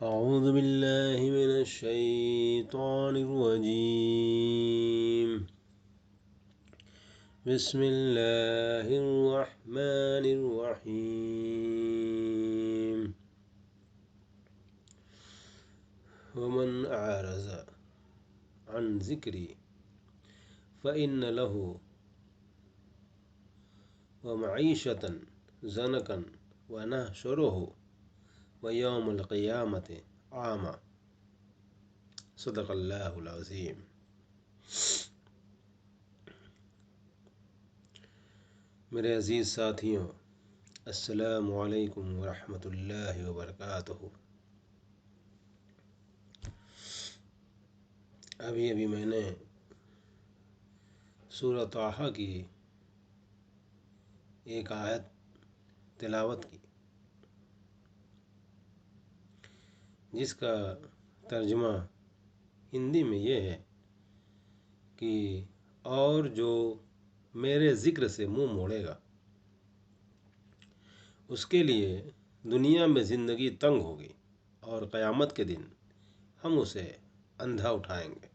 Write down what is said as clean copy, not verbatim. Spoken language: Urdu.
أعوذ بالله من الشيطان الرجيم. بسم الله الرحمن الرحيم. ومن أعرض عن ذكري فإن له ومعيشة ضنكا ونحشره ويوم القیامت عاما. صدق اللہ العظیم. میرے عزیز ساتھیوں، السلام علیکم ورحمۃ اللہ وبرکاتہ. ابھی میں نے سورہ طٰہٰ کی ایک آیت تلاوت کی، جس کا ترجمہ ہندی میں یہ ہے کہ اور جو میرے ذکر سے منہ موڑے گا اس کے لیے دنیا میں زندگی تنگ ہوگی اور قیامت کے دن ہم اسے اندھا اٹھائیں گے.